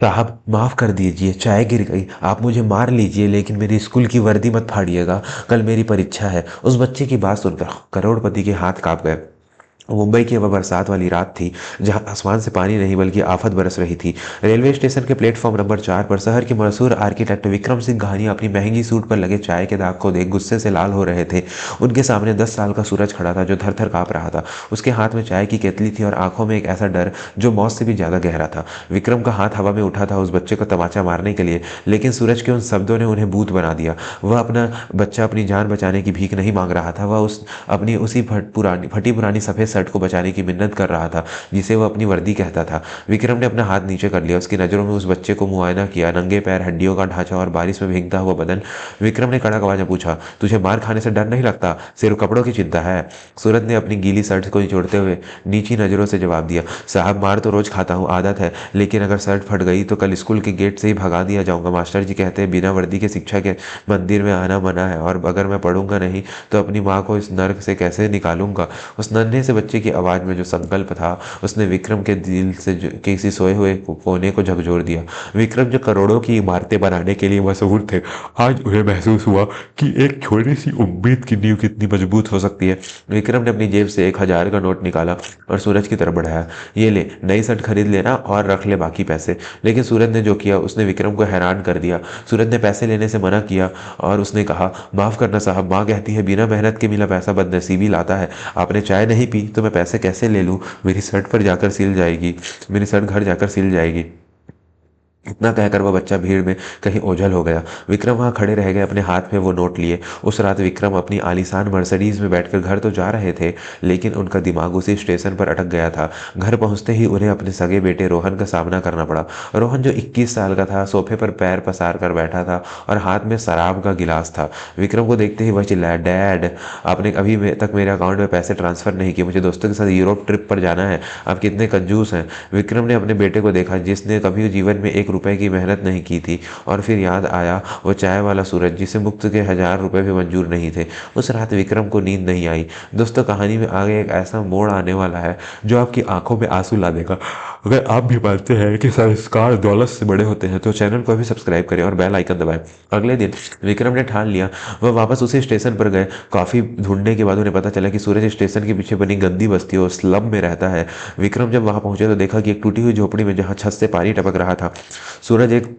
साहब माफ़ कर दीजिए, चाय गिर गई। आप मुझे मार लीजिए लेकिन मेरी स्कूल की वर्दी मत फाड़िएगा। कल मेरी परीक्षा है। उस बच्चे की बात सुनकर करोड़पति के हाथ कांप गए। मुंबई की वह बरसात वाली रात थी जहां आसमान से पानी नहीं बल्कि आफत बरस रही थी। रेलवे स्टेशन के प्लेटफॉर्म नंबर 4 पर शहर के मशहूर आर्किटेक्ट विक्रम सिंह घानिया अपनी महंगी सूट पर लगे चाय के दाग को देख गुस्से से लाल हो रहे थे। उनके सामने 10 साल का सूरज खड़ा था जो थर थर कांप रहा था। उसके हाथ में चाय की केतली थी और आंखों में एक ऐसा डर जो मौत से भी ज्यादा गहरा था। विक्रम का हाथ हवा में उठा था उस बच्चे को तमाचा मारने के लिए, लेकिन सूरज के उन शब्दों ने उन्हें भूत बना दिया। वह अपना बच्चा अपनी जान बचाने की भीख नहीं मांग रहा था, वह उस अपनी उसी फटी पुरानी सफेद शर्ट को बचाने की मिन्नत कर रहा था जिसे वह अपनी वर्दी कहता था। विक्रम ने अपना हाथ नीचे कर लिया, उसकी नजरों में उस बच्चे को मुआयना किया, नंगे पैर, हड्डियों का ढांचा और बारिश में भीगता हुआ बदन। विक्रम ने कड़क आवाज में पूछा, तुझे मार खाने से डर नहीं लगता, सिर्फ कपड़ों की चिंता है? सूरज ने अपनी गीली शर्ट को निचोड़ते हुए नीची नजरों से जवाब दिया, साहब मार तो रोज खाता हूँ, आदत है, लेकिन अगर शर्ट फट गई तो कल स्कूल के गेट से ही भगा दिया जाऊंगा। मास्टर जी कहते हैं बिना वर्दी के शिक्षा के मंदिर में आना मना है, और अगर मैं पढ़ूंगा नहीं तो अपनी माँ को इस नर्क से कैसे निकालूंगा? उस नन्हे से बच्चे की आवाज में जो संकल्प था उसने विक्रम के दिल से किसी सोए हुए कोने को झकझोर दिया। विक्रम जो करोड़ों की इमारतें बनाने के लिए मशहूर थे, आज उन्हें महसूस हुआ कि एक छोटी सी उम्मीद की नींव कितनी मजबूत हो सकती है। विक्रम ने अपनी जेब से 1,000 का नोट निकाला और सूरज की तरफ बढ़ाया, ये ले, नई शर्ट खरीद लेना और रख ले बाकी पैसे। लेकिन सूरज ने जो किया उसने विक्रम को हैरान कर दिया। सूरज ने पैसे लेने से मना किया और उसने कहा, माफ करना साहब, माँ कहती है बिना मेहनत के मिला पैसा बदनसीबी लाता है। आपने चाय नहीं पी तो मैं पैसे कैसे ले लूं? मेरी शर्ट पर जाकर सिल जाएगी, मेरी शर्ट घर जाकर सिल जाएगी। इतना कहकर वह बच्चा भीड़ में कहीं ओझल हो गया। विक्रम वहां खड़े रह गए, अपने हाथ में वो नोट लिए। उस रात विक्रम अपनी आलीशान मर्सिडीज में बैठकर घर तो जा रहे थे, लेकिन उनका दिमाग उसी स्टेशन पर अटक गया था। घर पहुंचते ही उन्हें अपने सगे बेटे रोहन का सामना करना पड़ा। रोहन जो 21 साल का था, सोफे पर पैर पसार कर बैठा था और हाथ में शराब का गिलास था। विक्रम को देखते ही वह चिल्लाया, डैड, आपने अभी तक मेरे अकाउंट में पैसे ट्रांसफर नहीं किए, मुझे दोस्तों के साथ यूरोप ट्रिप पर जाना है, आप कितने कंजूस हैं। विक्रम ने अपने बेटे को देखा जिसने कभी जीवन में 1 रुपए की मेहनत नहीं की थी, और फिर याद आया वो चाय वाला सूरज जिसे मुफ्त के 1,000 रुपए भी मंजूर नहीं थे। उस रात विक्रम को नींद नहीं आई। दोस्तों, कहानी में आगे एक ऐसा मोड़ आने वाला है जो आपकी आंखों में आंसू ला देगा। अगर आप भी मानते हैं कि संस्कार दौलत से बड़े होते हैं तो चैनल को भी सब्सक्राइब करें और बेल आइकन दबाएं। अगले दिन विक्रम ने ठान लिया, वह वापस उसी स्टेशन पर गए। काफी ढूंढने के बाद उन्हें पता चला कि सूरज स्टेशन के पीछे बनी गंदी बस्ती और स्लम में रहता है। विक्रम जब वहां पहुंचे तो देखा कि एक टूटी हुई झोपड़ी में जहां छत से पानी टपक रहा था, सूरज एक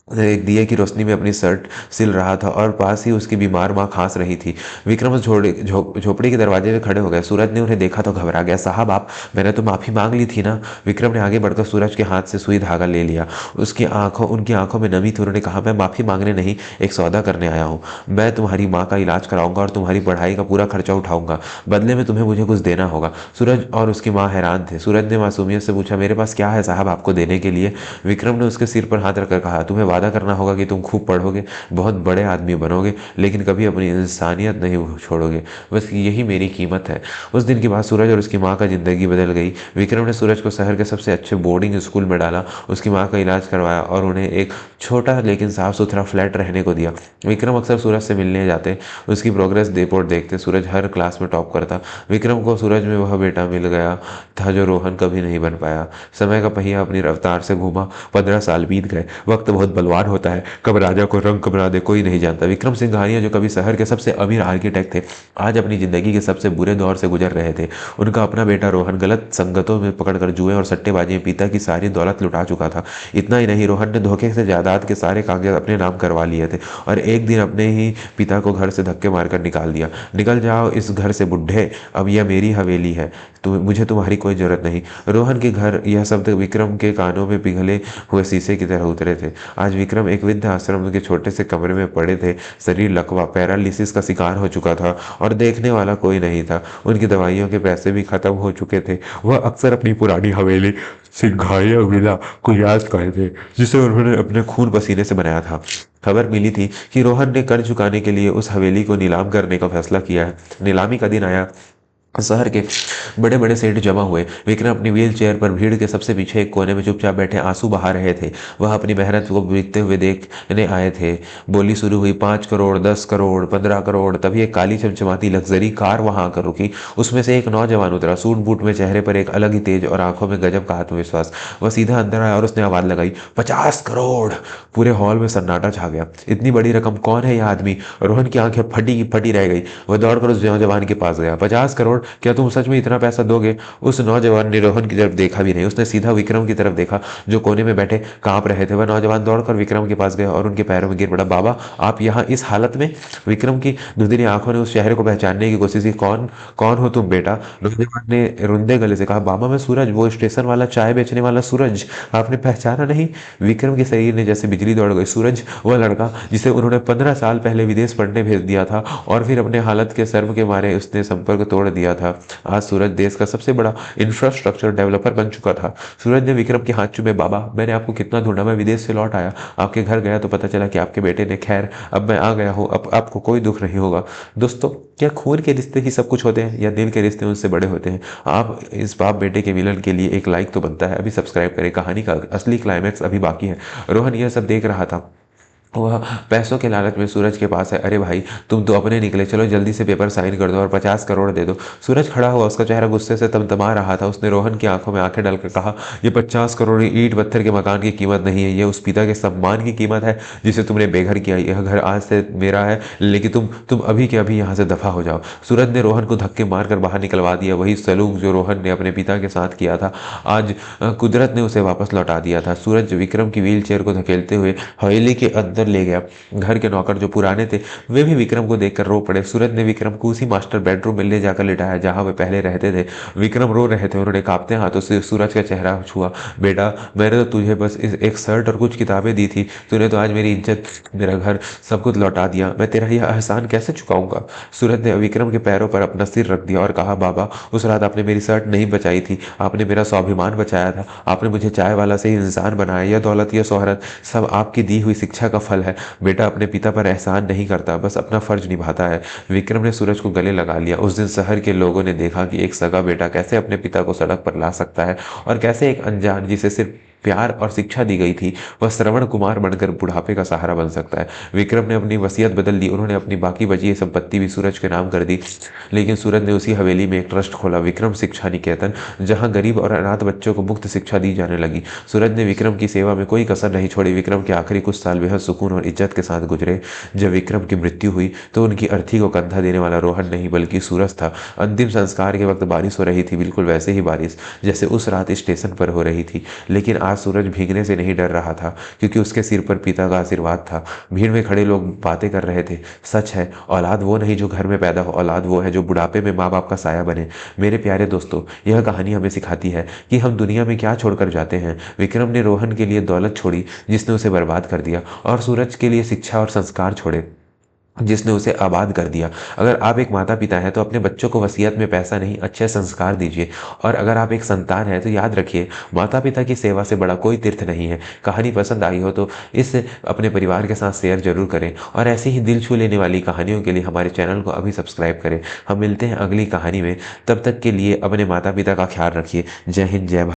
दिए की रोशनी में अपनी शर्ट सिल रहा था और पास ही उसकी बीमार माँ खांस रही थी। विक्रम उस झोपड़ी के दरवाजे में खड़े हो गए। सूरज ने उन्हें देखा तो घबरा गया, साहब आप, मैंने तो माफी मांग ली थी ना। विक्रम ने आगे बढ़कर सूरज के हाथ से सुई धागा ले लिया। उनकी आंखों में नमी थी। उन्होंने कहा, मैं माफी मांगने नहीं, एक सौदा करने आया हूँ। मैं तुम्हारी माँ का इलाज कराऊंगा और तुम्हारी पढ़ाई का पूरा खर्चा उठाऊंगा, बदले में तुम्हें मुझे कुछ देना होगा। सूरज और उसकी माँ हैरान थे। सूरज ने मासूमियत से पूछा, मेरे पास क्या है साहब आपको देने के लिए? विक्रम ने उसके सिर पर हाथ रखकर कहा, तुम्हें वादा करना होगा कि तुम खूब पढ़ोगे, बहुत बड़े आदमी बनोगे, लेकिन कभी अपनी इंसानियत नहीं छोड़ोगे। बस यही मेरी कीमत है। उस दिन के बाद सूरज और उसकी माँ का जिंदगी बदल गई। विक्रम ने सूरज को शहर के सबसे अच्छे बोर्डिंग स्कूल में डाला, उसकी माँ का इलाज करवाया और उन्हें एक छोटा लेकिन साफ सुथरा फ्लैट रहने को दिया। विक्रम अक्सर सूरज से मिलने जाते, उसकी प्रोग्रेस रिपोर्ट देखते। सूरज हर क्लास में टॉप करता। विक्रम को सूरज में वह बेटा मिल गया था जो रोहन कभी नहीं बन पाया। समय का पहिया अपनी रफ्तार से घूमा। 15 साल बीत गए। वक्त बहुत बलवान होता है, कब राजा को रंग बना दे कोई नहीं जानता। विक्रम सिंह घानिया जो कभी शहर के सबसे अमीर आर्किटेक्ट थे, आज अपनी जिंदगी के सबसे बुरे दौर से गुजर रहे थे। उनका अपना बेटा रोहन गलत संगतों में पकड़कर जुए और सट्टेबाजी में पिता की सारी दौलत लुटा चुका था। इतना ही नहीं, रोहन ने धोखे से जायदाद के सारे कागजात अपने नाम करवा लिए थे और एक दिन अपने ही पिता को घर से धक्के मारकर निकाल दिया। निकल जाओ इस घर से बुढ़े, अब यह मेरी हवेली है, मुझे तुम्हारी कोई जरूरत नहीं। रोहन के घर, यह शब्द विक्रम के कानों में पिघले हुए शीशे की तरह उतरे थे। आज विक्रम एक वृद्ध आश्रम के छोटे से कमरे में पड़े थे। शरीर लकवा, पैरालिसिस का शिकार हो चुका था और देखने वाला कोई नहीं था। उनकी दवाइयों के पैसे भी खत्म हो चुके थे। वह अक्सर अपनी पुरानी हवेली सिंघानिया विला को याद करते थे, जिसे उन्होंने अपने खून पसीने से बनाया था। खबर मिली थी कि रोहन ने कर्ज चुकाने के लिए उस हवेली को नीलाम करने का फैसला किया है। नीलामी का दिन आया। शहर के बड़े बड़े सेठ जमा हुए। विक्रम अपनी व्हील चेयर पर भीड़ के सबसे पीछे एक कोने में चुपचाप बैठे आंसू बहा रहे थे। वह अपनी मेहनत को बीतते हुए देखने आए थे। बोली शुरू हुई, 5 करोड़, 10 करोड़, 15 करोड़। तभी एक काली चमचमाती लग्जरी कार वहां आकर रुकी। उसमें से एक नौजवान उतरा, सूट बूट में, चेहरे पर एक अलग ही तेज और आंखों में गजब का आत्मविश्वास। वह सीधा अंदर आया और उसने आवाज लगाई, 50 करोड़। पूरे हॉल में सन्नाटा छा गया। इतनी बड़ी रकम, कौन है यह आदमी? रोहन की आंखें फटी फटी रह गई। वह दौड़कर उस नौजवान के पास गया। 50 करोड़? क्या तुम सच में इतना पैसा दोगे? उस नौजवान ने रोहन की तरफ देखा भी नहीं, उसने सीधा विक्रम की तरफ देखा जो कोने में बैठे कांप रहे थे। वह नौजवान दौड़कर विक्रम के पास गया और उनके पैरों में गिर पड़ा। बाबा, आप यहाँ इस हालत में? विक्रम की धुंधली आंखों ने उस चेहरे को पहचानने की कोशिश की। कौन कौन हो तुम बेटा? नौजवान ने रुंधे गले से कहा, बाबा मैं सूरज, वो स्टेशन वाला, चाय बेचने वाला सूरज। आपने पहचाना नहीं? विक्रम के शरीर ने जैसे बिजली दौड़ गई। सूरज, वह लड़का जिसे उन्होंने 15 साल पहले विदेश पढ़ने भेज दिया था और फिर अपने हालत के शर्म के मारे उसने संपर्क तोड़ दिया था। आज सूरज देश का सबसे बड़ा इंफ्रास्ट्रक्चर डेवलपर बन चुका था। सूरज ने विक्रम के हाथ चूमे। बाबा, मैंने आपको कितना ढूंढा, मैं विदेश से लौट आया, आपके घर गया तो पता चला कि आपके बेटे ने, खैर अब मैं आ गया हूँ, अब आपको कोई दुख नहीं होगा। दोस्तों, क्या खून के रिश्ते ही सब कुछ होते हैं या दिल के रिश्ते उनसे बड़े होते हैं? आप इस बाप बेटे के मिलन के लिए एक लाइक तो बनता है। अभी सब्सक्राइब करें, कहानी का असली क्लाइमैक्स अभी बाकी है। रोहन यह सब देख रहा था। वह पैसों के लालच में सूरज के पास है। अरे भाई, तुम तो अपने निकले, चलो जल्दी से पेपर साइन कर दो और 50 करोड़ दे दो। सूरज खड़ा हुआ, उसका चेहरा गुस्से से तमतमा रहा था। उसने रोहन की आंखों में आंखें डालकर कहा, ये 50 करोड़ ईंट पत्थर के मकान की कीमत नहीं है, ये उस पिता के सम्मान की कीमत है जिसे तुमने बेघर किया। यह घर आज से मेरा है, लेकिन तुम अभी के अभी यहाँ से दफा हो जाओ। सूरज ने रोहन को धक्के मारकर बाहर निकलवा दिया। वही सलूक जो रोहन ने अपने पिता के साथ किया था, आज कुदरत ने उसे वापस लौटा दिया था। सूरज विक्रम की व्हील चेयर को धकेलते हुए हवेली के अंदर ले गया। घर के नौकर जो पुराने थे वे भी विक्रम को देखकर रो पड़े। सूरज ने विक्रम को उसी मास्टर बेडरूम में ले जाकर लिटाया जहां वे पहले रहते थे। विक्रम रो रहे थे। उन्होंने कांपते हाथों से सूरज का चेहरा छुआ। बेटा, मैंने तो तुझे बस एक शर्ट और कुछ किताबें दी थी, तूने तो आज मेरी इज्जत, मेरा घर, सब कुछ लौटा दिया। मैं तेरा यह एहसान कैसे चुकाऊंगा? सूरज ने विक्रम के पैरों पर अपना सिर रख दिया और कहा, बाबा, उस रात आपने मेरी शर्ट नहीं बचाई थी, आपने मेरा स्वाभिमान बचाया था, आपने मुझे चाय वाला से ही इंसान बनाया। यह दौलत, यह शोहरत सब आपकी दी हुई शिक्षा का फल है। बेटा अपने पिता पर एहसान नहीं करता, बस अपना फर्ज निभाता है। विक्रम ने सूरज को गले लगा लिया। उस दिन शहर के लोगों ने देखा कि एक सगा बेटा कैसे अपने पिता को सड़क पर ला सकता है और कैसे एक अनजान जिसे सिर्फ प्यार और शिक्षा दी गई थी वह श्रवण कुमार बनकर बुढ़ापे का सहारा बन सकता है। विक्रम ने अपनी वसीयत बदल दी। उन्होंने अपनी बाकी बची संपत्ति भी सूरज के नाम कर दी। लेकिन सूरज ने उसी हवेली में एक ट्रस्ट खोला, विक्रम शिक्षा निकेतन, जहां गरीब और अनाथ बच्चों को मुफ्त शिक्षा दी जाने लगी। सूरज ने विक्रम की सेवा में कोई कसर नहीं छोड़ी। विक्रम के आखिरी कुछ साल बेहद सुकून और इज्जत के साथ गुजरे। जब विक्रम की मृत्यु हुई तो उनकी अर्थी को कंधा देने वाला रोहन नहीं बल्कि सूरज था। अंतिम संस्कार के वक्त बारिश हो रही थी, बिल्कुल वैसे ही बारिश जैसे उस रात स्टेशन पर हो रही थी। लेकिन आज सूरज भीगने से नहीं डर रहा था, क्योंकि उसके सिर पर पिता का आशीर्वाद था। भीड़ में खड़े लोग बातें कर रहे थे। सच है, औलाद वो नहीं जो घर में पैदा हो, औलाद वो है जो बुढ़ापे में माँ बाप का साया बने। मेरे प्यारे दोस्तों, यह कहानी हमें सिखाती है कि हम दुनिया में क्या छोड़कर जाते हैं। विक्रम ने रोहन के लिए दौलत छोड़ी जिसने उसे बर्बाद कर दिया, और सूरज के लिए शिक्षा और संस्कार छोड़े जिसने उसे आबाद कर दिया। अगर आप एक माता पिता हैं तो अपने बच्चों को वसीयत में पैसा नहीं, अच्छे संस्कार दीजिए। और अगर आप एक संतान हैं तो याद रखिए, माता पिता की सेवा से बड़ा कोई तीर्थ नहीं है। कहानी पसंद आई हो तो इसे अपने परिवार के साथ शेयर जरूर करें, और ऐसी ही दिल छू लेने वाली कहानियों के लिए हमारे चैनल को अभी सब्सक्राइब करें। हम मिलते हैं अगली कहानी में, तब तक के लिए अपने माता पिता का ख्याल रखिए। जय हिंद, जय भारत।